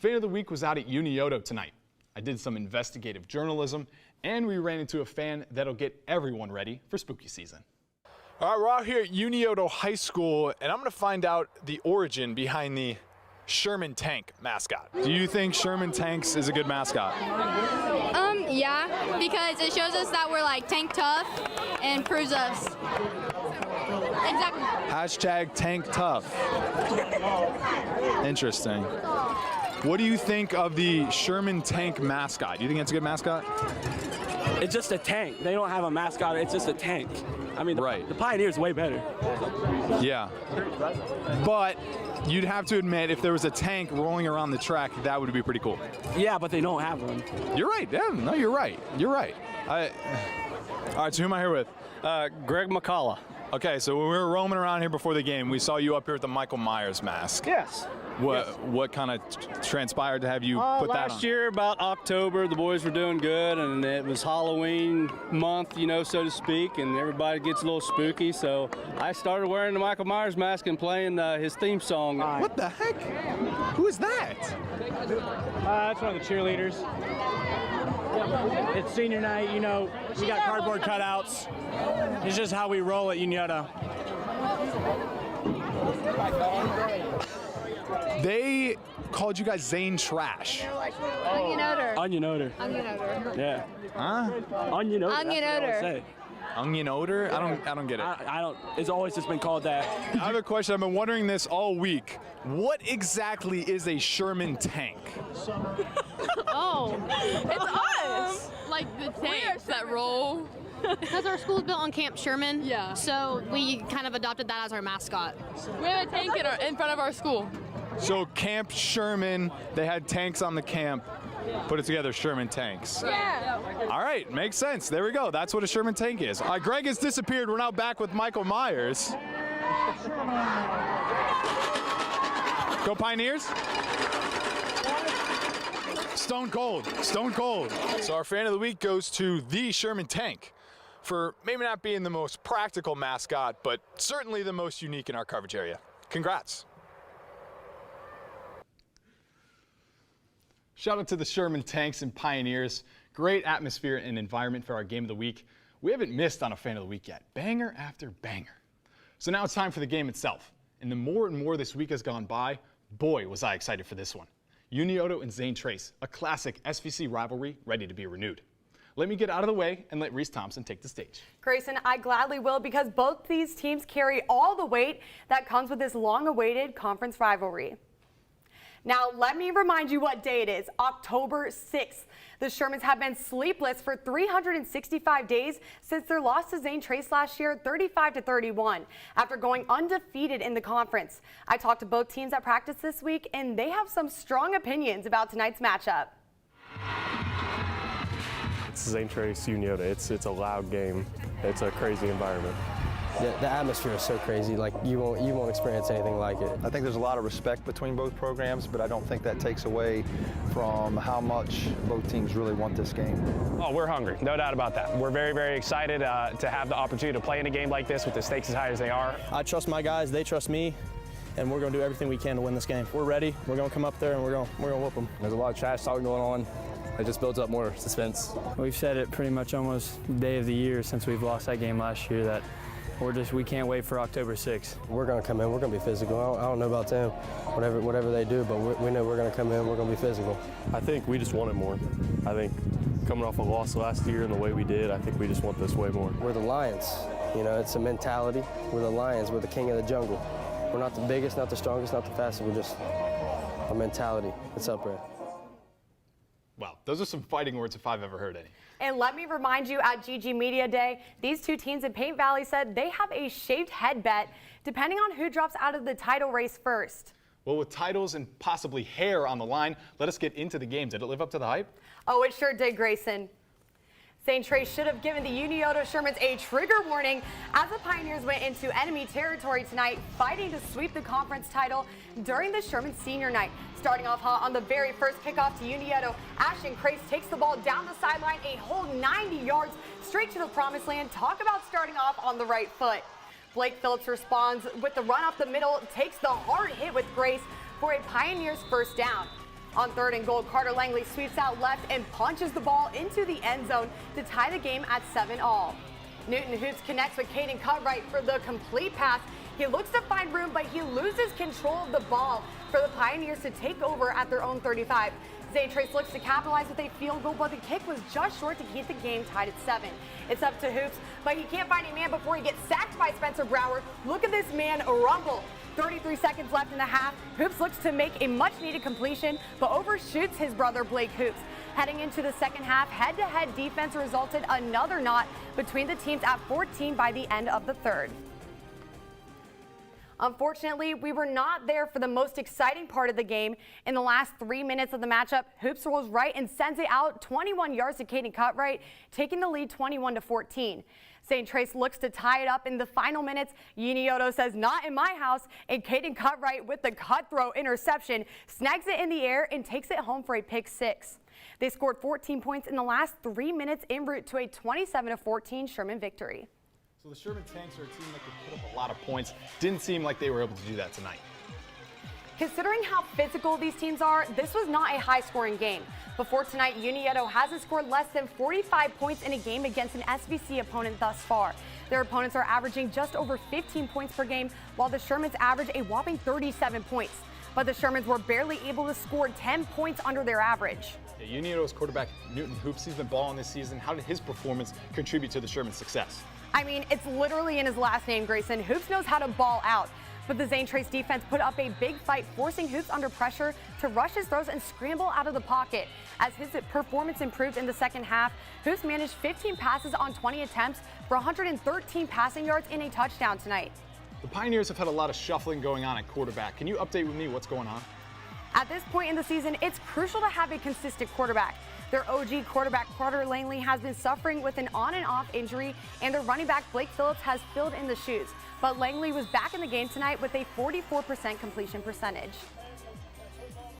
Fan of the Week was out at Unioto tonight. I did some investigative journalism, and we ran into a fan that'll get everyone ready for spooky season. All right, we're out here at Unioto High School, and I'm going to find out the origin behind the Sherman Tank mascot. Do you think Sherman Tanks is a good mascot? Yeah, because it shows us that we're like tank tough and proves us. Exactly. Hashtag tank tough. Interesting. What do you think of the Sherman Tank mascot? Do you think it's a good mascot? It's just a tank. They don't have a mascot. It's just a tank. I mean, the Pioneer's way better. Yeah. But you'd have to admit, if there was a tank rolling around the track, that would be pretty cool. Yeah, but they don't have one. You're right. Yeah, no, you're right. You're right. All right, so who am I here with? Greg McCullough. Okay, so when we were roaming around here before the game, we saw you up here with the Michael Myers mask. Yes. What kind of transpired to have you put that on? Last year, about October, the boys were doing good, and it was Halloween month, you know, so to speak, and everybody gets a little spooky, so I started wearing the Michael Myers mask and playing his theme song. What the heck? Who is that? That's one of the cheerleaders. It's senior night, you know, we got cardboard cutouts. It's just how we roll at Unioto. They called you guys Zane Trash. Onion odor. Onion odor. Onion odor. Yeah. Huh? Onion odor. Onion odor. Onion odor? I don't get it. I don't. It's always just been called that. I have a question. I've been wondering this all week. What exactly is a Sherman tank? Oh, it's us. Like the tanks that roll. Because our school's built on Camp Sherman. Yeah. So we kind of adopted that as our mascot. We have a tank in front of our school. So Camp Sherman, they had tanks on the camp, put it together, Sherman Tanks. Yeah. All right, makes sense. There we go. That's what a Sherman tank is. All right, Greg has disappeared. We're now back with Michael Myers. Go Pioneers. Stone cold, stone cold. So our fan of the week goes to the Sherman Tank for maybe not being the most practical mascot, but certainly the most unique in our coverage area. Congrats. Shout out to the Sherman Tanks and Pioneers. Great atmosphere and environment for our game of the week. We haven't missed on a fan of the week yet. Banger after banger. So now it's time for the game itself. And the more and more this week has gone by, boy, was I excited for this one. Unioto and Zane Trace, a classic SVC rivalry ready to be renewed. Let me get out of the way and let Reese Thompson take the stage. Grayson, I gladly will, because both these teams carry all the weight that comes with this long-awaited conference rivalry. Now, let me remind you what day it is, October 6th. The Shermans have been sleepless for 365 days since their loss to Zane Trace last year, 35-31, after going undefeated in the conference. I talked to both teams at practice this week, and they have some strong opinions about tonight's matchup. It's Zane Trace Unioto. It's a loud game. It's a crazy environment. The atmosphere is so crazy, like you won't experience anything like it. I think there's a lot of respect between both programs, but I don't think that takes away from how much both teams really want this game. Oh, we're hungry, no doubt about that. We're very, very excited to have the opportunity to play in a game like this with the stakes as high as they are. I trust my guys, they trust me, and we're going to do everything we can to win this game. We're ready, we're going to come up there and we're going to whoop them. There's a lot of trash talk going on. It just builds up more suspense. We've said it pretty much almost day of the year since we've lost that game last year that we can't wait for October 6th. We're going to come in, we're going to be physical. I don't know about them, whatever they do, but we know we're going to come in, we're going to be physical. I think we just want it more. I think coming off a loss last year and the way we did, I think we just want this way more. We're the Lions. You know, it's a mentality. We're the Lions. We're the king of the jungle. We're not the biggest, not the strongest, not the fastest. We're just a mentality. It's upbred. Wow, those are some fighting words if I've ever heard any. And let me remind you, at GG Media Day, these two teams in Paint Valley said they have a shaved head bet depending on who drops out of the title race first. Well, with titles and possibly hair on the line, let us get into the game. Did it live up to the hype? Oh, it sure did, Grayson. St. Trace should have given the Unioto Shermans a trigger warning as the Pioneers went into enemy territory tonight, fighting to sweep the conference title during the Sherman senior night. Starting off hot on the very first kickoff to Unioto, Ashton Crace takes the ball down the sideline a whole 90 yards straight to the promised land. Talk about starting off on the right foot. Blake Phillips responds with the run up the middle, takes the hard hit with grace for a Pioneers first down. On 3rd and goal, Carter Langley sweeps out left and punches the ball into the end zone to tie the game at 7-all. Newton Hoops connects with Caden Cutright for the complete pass. He looks to find room, but he loses control of the ball for the Pioneers to take over at their own 35. Zane Trace looks to capitalize with a field goal, but the kick was just short to keep the game tied at 7. It's up to Hoops, but he can't find a man before he gets sacked by Spencer Brower. Look at this man rumble. 33 seconds left in the half. Hoops looks to make a much-needed completion, but overshoots his brother Blake Hoops. Heading into the second half, head-to-head defense resulted another knot between the teams at 14 by the end of the 3rd. Unfortunately, we were not there for the most exciting part of the game. In the last 3 minutes of the matchup, Hoops rolls right and sends it out 21 yards to Caden Cutright, taking the lead 21-14. St. Trace looks to tie it up in the final minutes. Yinioto says, "Not in my house," and Caden Cutright with the cutthroat interception snags it in the air and takes it home for a pick 6. They scored 14 points in the last 3 minutes en route to a 27-14 Sherman victory. So the Sherman Tanks are a team that could put up a lot of points. Didn't seem like they were able to do that tonight. Considering how physical these teams are, this was not a high-scoring game. Before tonight, Unieto hasn't scored less than 45 points in a game against an SVC opponent thus far. Their opponents are averaging just over 15 points per game, while the Shermans average a whopping 37 points. But the Shermans were barely able to score 10 points under their average. Yeah, Unieto's quarterback, Newton Hoops, he's been balling this season. How did his performance contribute to the Sherman's success? I mean, it's literally in his last name, Grayson. Hoops knows how to ball out. But the Zane Trace defense put up a big fight, forcing Hoops under pressure to rush his throws and scramble out of the pocket. As his performance improved in the second half, Hoops managed 15 passes on 20 attempts for 113 passing yards and a touchdown tonight. The Pioneers have had a lot of shuffling going on at quarterback. Can you update with me what's going on? At this point in the season, it's crucial to have a consistent quarterback. Their OG quarterback, Carter Langley, has been suffering with an on and off injury, and their running back, Blake Phillips, has filled in the shoes. But Langley was back in the game tonight with a 44% completion percentage.